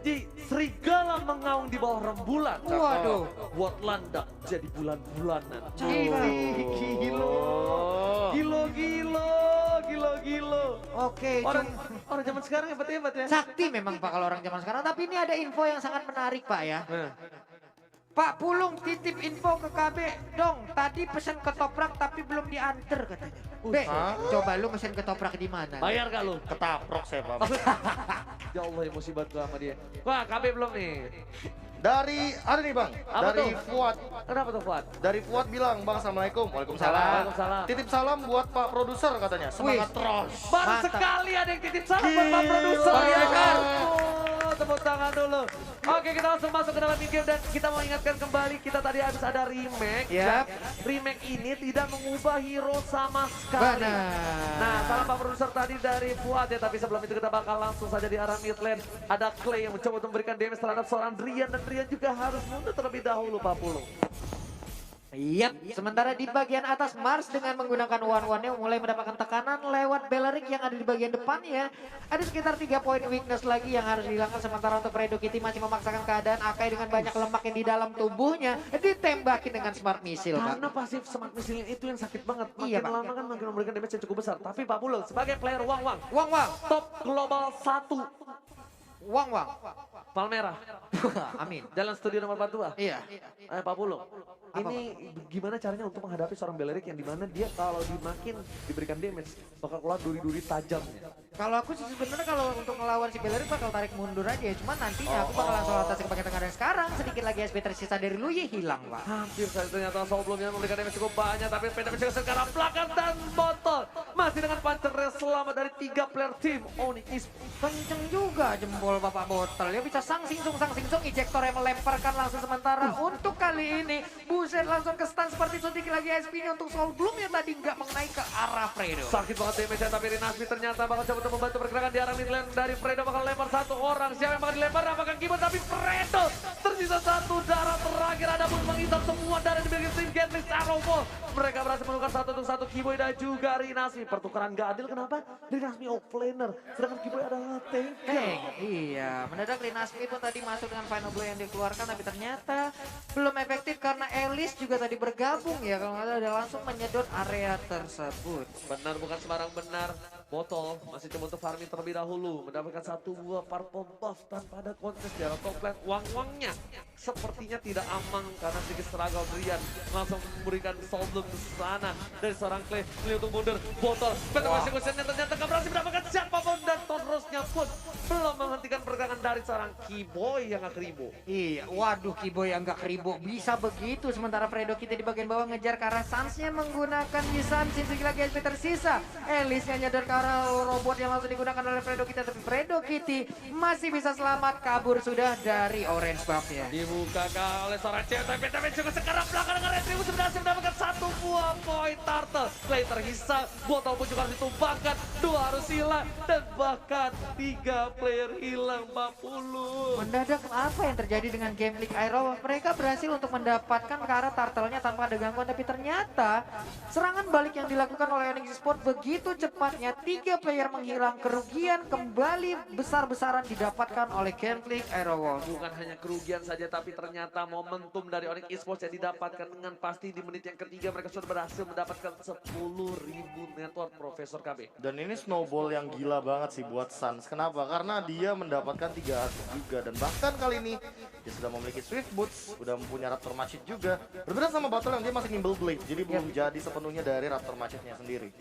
Jadi serigala mengaung di bawah rembulan. Waduh. Buat landak jadi bulan-bulanan. Gilo. Gilo. Oke, Orang zaman sekarang hebat-hebat ya. sakti memang Pak kalau orang zaman sekarang. Tapi ini ada info yang sangat menarik Pak ya. Pak Pulung titip info ke KB dong. Tadi pesan ketoprak tapi belum diantar katanya. Coba lu pesan ketoprak di mana? Bayar gak lu? Ketaprok saya Pak. Ya Allah emosi banget gua sama dia. Wah KB belum nih. Ada nih Bang, Apa dari tuh? Fuad. Kenapa tuh Fuad? Dari Fuad bilang, Bang Assalamualaikum. Waalaikumsalam. Waalaikumsalam. Titip salam buat Pak Produser katanya. Semangat terus. Baru Mantap. sekali ada yang titip salam buat Pak Produser Bang ya Eka. kan. Tepuk tangan dulu. Oke kita langsung masuk ke dalam game dan kita mau ingatkan kembali kita tadi habis ada remake. Yap. Remake ini tidak mengubah hero sama sekali. Benar. Nah salam Pak Produser tadi dari Fuad ya. Tapi sebelum itu kita bakal langsung saja di arah mid lane. Ada Clay yang mencoba untuk memberikan damage terhadap seorang Drian. Dan Drian juga harus mundur terlebih dahulu Pak Pulung. Yap, sementara di bagian atas Mars dengan menggunakan one-one-nya mulai mendapatkan tekanan lewat Belleric yang ada di bagian depannya. Ada sekitar 3 poin weakness lagi yang harus dihilangkan sementara untuk Fredo Kitty masih memaksakan keadaan Akai dengan banyak lemak yang di dalam tubuhnya ditembakin dengan smart missile Pak. Karena pasif smart missile itu yang sakit banget. Makin Iya, Pak. lama kan makin memberikan damage yang cukup besar. Tapi Pak Pulung sebagai player Wang Wang. top global 1 Wang. Palmerah Amin. jalan studio nomor 42. Iya. Pak Pulung, Apa, ini gimana caranya untuk menghadapi seorang Belleric yang dimana dia kalau dimakin diberikan damage bakal keluar duri-duri tajamnya. Kalau aku sih sebenarnya kalau untuk ngelawan si Belleric bakal tarik mundur aja. Cuman nantinya aku bakal langsung atas ke bagian tengah dan sekarang sedikit lagi SP tersisa dari Luyi hilang Pak. Hampir saja ternyata sebelumnya memberikan damage cukup banyak tapi damage juga sekarang belakang dan botol masih dengan pancernya selamat dari 3 player tim Onyx Esports. Kenceng juga jempol Bapak Botol. Dia bisa sang singsung ejektor yang melemparkan langsung sementara untuk kali ini. Buset langsung ke stun seperti itu sedikit lagi SP-nya untuk Soul Bloom yang tadi nggak mengenai ke arah Fredo. Sakit banget damage-nya tapi Rinasmi ternyata bakal coba untuk membantu pergerakan di arah mid lane dari Fredo bakal lempar satu orang. Siapa yang bakal dilempar? Apakah Keyboard? Tapi Fredo tersisa satu darah terakhir. Ada pun menghitam semua darah di bagian tim Gatling Arrow. Mereka berhasil menukar satu untuk satu Keyboard dan juga Rinasmi. Pertukaran gak adil kenapa? Rinasmi offlaner sedangkan Keyboard adalah tanker. Iya, mendadak Rinasmi pun tadi masuk dengan final blow yang dikeluarkan tapi ternyata belum efektif karena Elis juga tadi bergabung ya kalau nggak salah udah langsung menyedot area tersebut. Benar bukan sembarang benar. Botol masih coba untuk farming terlebih dahulu. Mendapatkan satu buah purple buff tanpa ada kontes di arah top lane. Wang-wangnya sepertinya tidak aman karena sedikit struggle Brian. Langsung memberikan soul bloom ke sana dari seorang Clay. Clay untuk mundur. Botol. Persekusinya ternyata gak berhasil mendapatkan siapapun. Dan Tonrosnya pun belum menghentikan pergerakan dari seorang Keyboy yang gak keribu. Iya, waduh Kiboy yang gak keribu bisa begitu sementara Fredo kita di bagian bawah ngejar ke arah Sansnya menggunakan Yisan sedikit lagi SP tersisa. Elisnya nyadar ke arah robot yang langsung digunakan oleh Fredo kita tapi Fredo Kitty masih bisa selamat kabur sudah dari orange buff-nya. Dibuka oleh seorang cewek tapi juga sekarang belakang dengan Retribusi berhasil mendapatkan satu buah poin turtle. Clay terhisap, botol pun juga harus ditumbangkan, 2 harus hilang dan bahkan 3 player hilang 40. Mendadak apa yang terjadi dengan Game League Aero? Mereka berhasil untuk mendapatkan ke arah turtle-nya tanpa ada gangguan tapi ternyata serangan balik yang dilakukan oleh Onyx Esports begitu cepatnya 3 player menghilang, kerugian kembali besar-besaran didapatkan oleh Game League Aero. Bukan hanya kerugian saja tapi ternyata momentum dari Onyx Esports yang didapatkan dengan pasti di menit yang ketiga mereka sudah berhasil mendapatkan 10.000 network Profesor KB. Dan ini snowball yang gila banget sih buat Suns. Kenapa? Karena dia mendapatkan 3 aset juga. Dan bahkan kali ini dia sudah memiliki Swift Boots, sudah mempunyai Raptor Machete juga. Berbeda sama Battle yang dia masih nimble blade, jadi belum jadi sepenuhnya dari Raptor Machete-nya sendiri.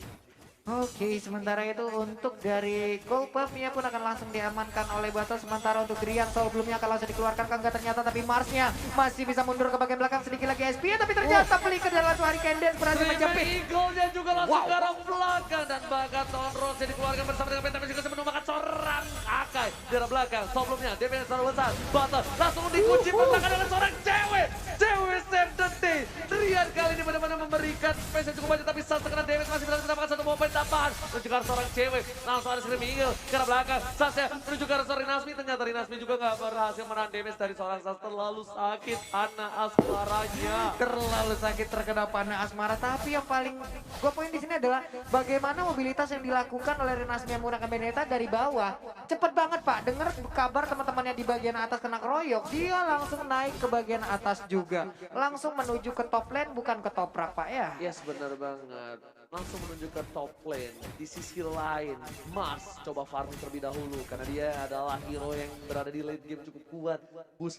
Oke, sementara itu untuk dari Gold Buff-nya pun akan langsung diamankan oleh Bato. Sementara untuk Drian Soul Bloom-nya akan langsung dikeluarkan kan enggak ternyata. Tapi Mars-nya masih bisa mundur ke bagian belakang sedikit lagi SP. Tapi ternyata Flicker dan langsung Hurricane Dance berhasil menjepit. Eagle-nya juga langsung ke arah belakang. Dan bahkan Tonros yang dikeluarkan bersama dengan Penta juga menumbangkan seorang Akai. Di arah belakang, Soul Bloom-nya, dia punya seorang besar. Bato langsung dikunci belakang dengan seorang cewek. Cewek save the day. Drian kali ini benar-benar benar memberikan space yang cukup banyak, tapi Sans terkena damage masih berhasil mendapatkan satu momen tambahan. Dan juga ada seorang cewek, langsung ada Screaming Eagle ke arah belakang. Sansnya menuju ke arah seorang Rinasmi, ternyata Rinasmi juga nggak berhasil menahan damage dari seorang Sans. Terlalu sakit Ana Asmaranya. Terlalu sakit terkena panah asmara, tapi yang paling gue poin di sini adalah bagaimana mobilitas yang dilakukan oleh Rinasmi yang menggunakan Benedetta dari bawah. Cepet banget Pak, dengar kabar teman-temannya di bagian atas kena keroyok, dia langsung naik ke bagian atas juga. Langsung menuju ke top lane, bukan ke toprak Pak ya. Yes, benar banget. Langsung menuju ke top lane. Di sisi lain, Mars coba farming terlebih dahulu. Karena dia adalah hero yang berada di late game cukup kuat. Bus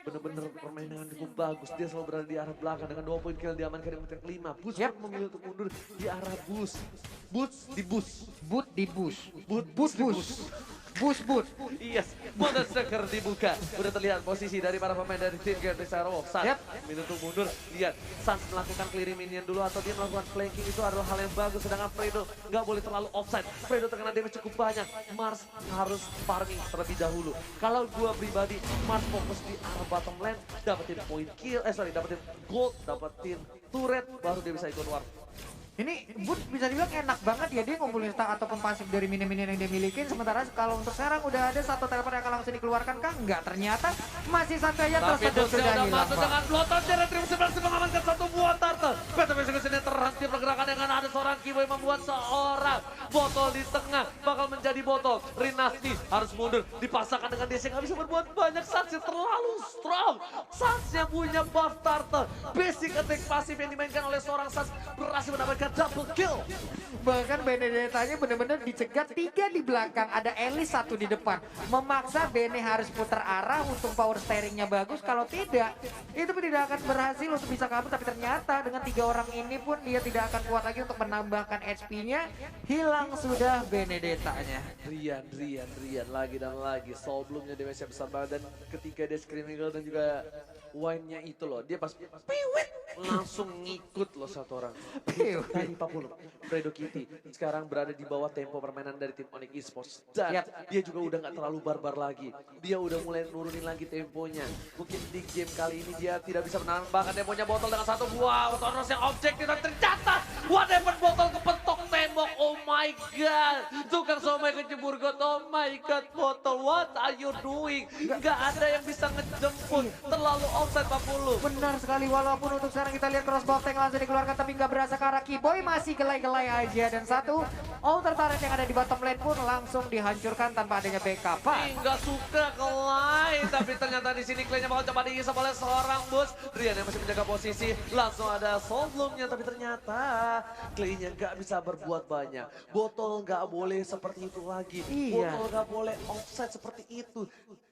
bener-bener permainan cukup bagus. Dia selalu berada di arah belakang dengan 2 poin kill diamankan di menit yang kelima. Bus Yep. pun memilih untuk mundur di arah bus. Bus di bus. Boot di bus. Bus Bus. Bus. Yes, bonus seker dibuka. Udah terlihat posisi dari para pemain dari tim Garden Saro. Sans Yep. minum untuk mundur. Lihat, Sans melakukan clearing minion dulu atau dia melakukan flanking itu adalah hal yang bagus. Sedangkan Fredo nggak boleh terlalu offside. Fredo terkena damage cukup banyak. Mars harus farming terlebih dahulu. Kalau gua pribadi, Mars fokus di arah bottom lane, dapetin point kill, dapetin gold, dapetin turret, baru dia bisa ikut war. Ini Boot bisa dibilang enak banget ya, dia ngumpulin stack ataupun pasif dari minion-minion yang dia milikin. Sementara kalau untuk sekarang udah ada satu telepon yang akan langsung dikeluarkan kah? Enggak, ternyata masih satu aja Tapi tersedot Dusnya sudah udah hilang masuk Pak. dengan Bloodthirster, Retribution berhasil mengamankan satu buah turtle. Better Execution yang terhenti pergerakan dengan ada seorang Kiboy membuat seorang botol di tengah. Bakal menjadi botol. Rinasmi harus mundur, dipaksakan dengan DC nggak bisa berbuat banyak. Sansnya terlalu strong. Sansnya punya buff turtle. Basic attack pasif yang dimainkan oleh seorang Sans berhasil mendapatkan double kill. Bahkan Benedettanya benar-benar dicegat 3 di belakang, ada Elis 1 di depan. Memaksa Bene harus putar arah, untuk power steeringnya bagus. Kalau tidak, itu pun tidak akan berhasil untuk bisa kabur. Tapi ternyata dengan 3 orang ini pun dia tidak akan kuat lagi untuk menambahkan HP-nya. Hilang sudah Benedettanya. Rian lagi dan lagi. Sebelumnya damage besar banget dan ketika dia Screaming Eagle dan juga wine-nya itu loh, dia pas piwit langsung ngikut loh satu orang. Dari 40, Fredo Kitty sekarang berada di bawah tempo permainan dari tim Onyx Esports. Dan dia juga udah gak terlalu barbar lagi. Dia udah mulai nurunin lagi temponya. Mungkin di game kali ini dia tidak bisa menambahkan temponya botol dengan satu buah Tonos yang objektif dan ternyata whatever botol kepentok tembok. Oh my god, tukang somai kejebur got. Oh my god, botol, what are you doing? Gak ada yang bisa ngejemput, terlalu offside 40. Benar sekali, walaupun untuk sekarang kita lihat crossbow tank langsung dikeluarkan tapi nggak berasa ke arah Kiboy, masih gelai-gelai aja. Dan satu outer turret yang ada di bottom lane pun langsung dihancurkan tanpa adanya backup. Nggak suka kelai, tapi ternyata di sini Clay-nya bakal coba diisap oleh seorang bus. Rian yang masih menjaga posisi, langsung ada Soulbloom-nya, tapi ternyata Clay-nya nggak bisa berbuat banyak. Botol nggak boleh seperti itu lagi. Iya. Botol nggak boleh offside seperti itu.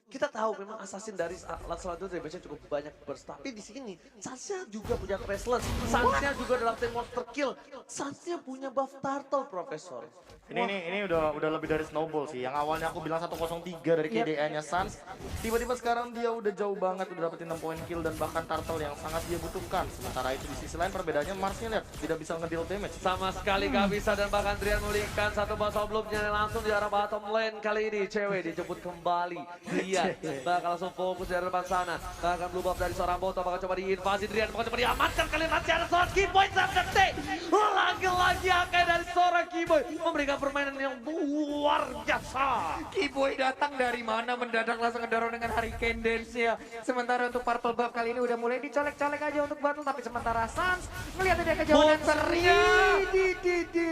Kita tahu memang assassin dari alat selanjutnya damage-nya cukup banyak burst. Tapi di sini Sansnya juga punya Restless. Sansnya juga dalam tim monster kill. Sansnya punya buff turtle, Profesor. Ini udah lebih dari snowball sih. Yang awalnya aku bilang 103 dari KDA-nya Sans. Tiba-tiba sekarang dia udah jauh banget, udah dapetin 6 poin kill dan bahkan turtle yang sangat dia butuhkan. Sementara itu di sisi lain perbedaannya Marsnya lihat tidak bisa ngedeal damage. Sama sekali gak bisa dan bahkan Drian memilihkan satu botol belumnya langsung di arah bottom lane kali ini. Cewek dijemput kembali. Drian bakal langsung fokus di arah depan sana. Bahkan blue buff dari seorang botol bakal coba diinvasi. Drian bakal coba diamankan kali ini masih ada seorang Kiboy Sabdete. Lagi-lagi akai dari seorang Kiboy memberikan permainan yang luar biasa. Kiboy datang dari mana mendadak langsung ngedorong dengan Hurricane Dance-nya. Sementara untuk purple buff kali ini udah mulai dicolek-colek aja untuk battle, tapi sementara Sans melihat dia kejauhan beri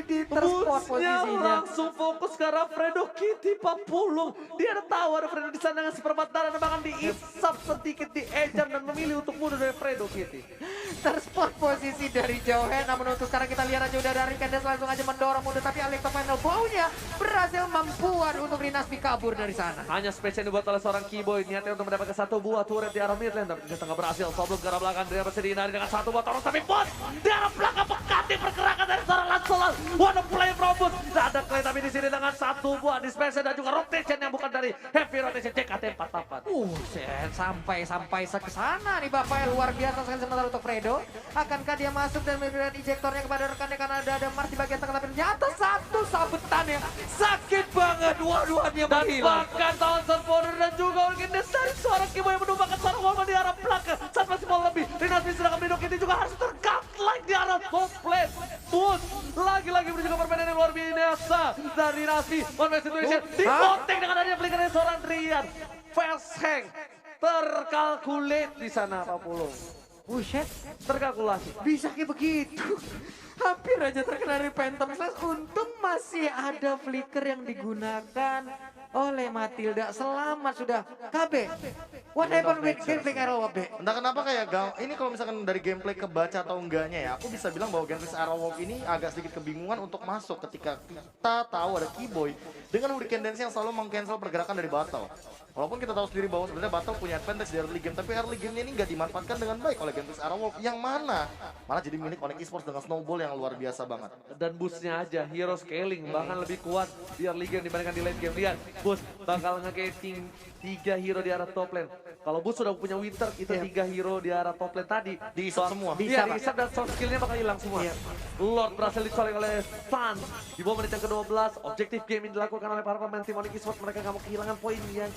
di terspot posisinya. Langsung fokus ke arah Fredo Kitty 40. Dia ada tahu ada Fredo di sana dengan seperempat darah dan bahkan diisap sedikit di ejam dan memilih untuk mundur dari Fredo Kitty. Terspot posisi dari jauhnya, namun untuk sekarang kita lihat aja udah dari Candace langsung aja mendorong mundur, tapi Electro Final Bow-nya berhasil membuat untuk Rinasmi kabur dari sana. Hanya space yang dibuat oleh seorang Kiboy, niatnya untuk mendapatkan satu buah turret di arah mid lane, tapi ternyata nggak berhasil. Sebelum ke arah belakang, dia masih dihindari dengan satu buah torong, tapi bot di arah belakang pekati pergerakan dari seorang Lancelot. What a play from Bot. Tidak ada Clay, tapi di sini dengan satu buah dispenser dan juga rotation yang bukan dari heavy rotation JKT 48. Sampai ke sana nih Bapak, luar biasa sekali. Sementara untuk Fredo, akankah dia masuk dan memberikan ejektornya kepada rekannya karena ada Mars di bagian tengah, tapi ternyata satu sabetan yang sakit banget. Dua-duanya Dan menghilang. bahkan Thousand Powder dan juga Orgines dari seorang Kiboy yang menumbangkan seorang Wolman di arah belakang. Saat masih mau lebih, Rinasmi sedang melindungi ini juga harus terganggu di arah tapi one man situation dikontek dengan adanya flicker dari seorang Drian. Fast hang terkalkulate di sana Pak Pulung. Buset, Terkalkulasi. bisa kayak begitu. Hampir aja terkena dari Phantom Slash. Untung masih ada flicker yang digunakan oleh Matilda. Selamat sudah. KB, what happened with Genflix Arrow B? Entah kenapa kayak ini kalau misalkan dari gameplay kebaca atau enggaknya ya, aku bisa bilang bahwa Genflix Arrowwolf ini agak sedikit kebingungan untuk masuk ketika kita tahu ada Keyboy dengan Hurricane Dance yang selalu meng-cancel pergerakan dari battle. Walaupun kita tahu sendiri bahwa sebenarnya battle punya advantage di early game, tapi early game ini nggak dimanfaatkan dengan baik oleh Genflix Arrowwolf yang mana malah jadi milik Onyx Esports dengan snowball yang luar biasa banget. Dan boostnya aja, hero scaling bahkan lebih kuat di early game dibandingkan di late game. Lihat, boost bakal nge-gating 3 hero di arah top lane. Kalau boost sudah punya Winter, itu 3 hero di arah top lane tadi. Diisap semua. Bisa, Iya, Pak. diisap dan soft skillnya bakal hilang semua. Lord berhasil dicolek oleh Sun. Di bawah menit yang ke-12, objektif game yang dilakukan oleh para pemain tim Onyx Esports. Mereka nggak mau kehilangan poin yang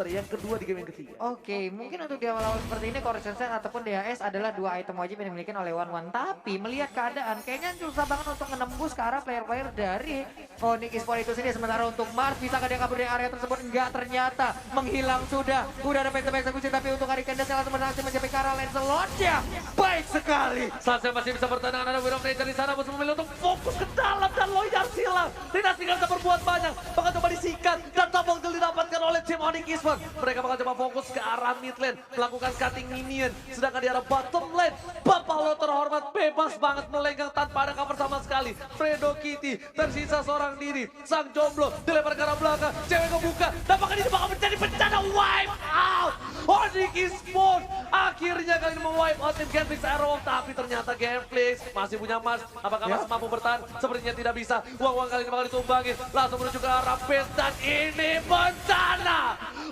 yang kedua di game yang ketiga. Oke, mungkin untuk di awal-awal seperti ini Correction Set ataupun DHS adalah 2 item wajib yang dimiliki oleh One. Tapi melihat keadaan kayaknya susah banget untuk menembus ke arah player-player dari Onyx Esports itu sendiri. Sementara untuk Mars bisa dia kabur dari area tersebut? Enggak, ternyata menghilang sudah. Udah ada phantom eksekusi tapi untuk Hurricane Dance langsung berhasil mencapai ke arah Lancelot-nya. Baik sekali. Saatnya masih bisa bertahan, ada Widow Nature di sana, Bus memilih untuk fokus ke dalam dan Loyar silang. Rinas tinggal bisa berbuat banyak, bakal coba disikat dan tabung kill didapatkan oleh tim Onyx Esports. Mereka bakal coba fokus ke arah mid lane, melakukan cutting minion. Sedangkan di arah bottom lane, Bapak Lo terhormat bebas banget melenggang tanpa ada cover sama sekali. Fredo Kitty tersisa seorang diri, sang jomblo dilempar ke arah belakang, cewek kebuka, apakah ini bakal menjadi bencana wipe out? Onyx Esports akhirnya kali ini mewipe out tim Genflix Arrowwolf, tapi ternyata Genflix masih punya Mars. Apakah Mars mampu bertahan? Sepertinya tidak bisa. Uang-uang kali ini bakal ditumbangin, langsung menuju ke arah base dan ini bencana.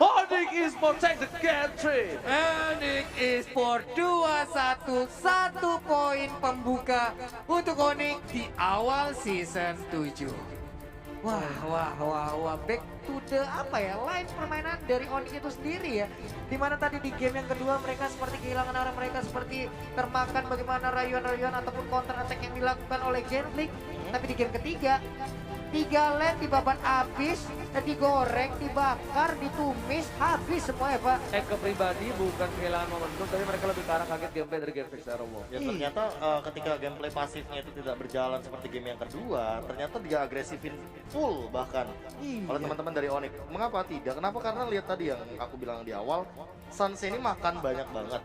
Onyx Esports take the game 3. Onyx Esports 2-1, 1 poin pembuka untuk Onyx di awal season 7. Wah, back to the line permainan dari Onyx itu sendiri ya. Dimana tadi di game yang kedua mereka seperti kehilangan arah, mereka seperti termakan bagaimana rayuan-rayuan ataupun counter attack yang dilakukan oleh Genflix. Tapi di game ketiga, 3 lane dibabat habis, digoreng, dibakar, ditumis, habis semua ya Pak. Ke pribadi bukan kehilangan momentum, tapi mereka lebih ke arah kaget gameplay dari Genflix Arrowwolf. Ya ternyata ketika gameplay pasifnya itu tidak berjalan seperti game yang kedua, ternyata dia agresifin full bahkan oleh teman-teman dari Onyx. Mengapa tidak? Kenapa? Karena lihat tadi yang aku bilang di awal, Suns ini makan banyak banget.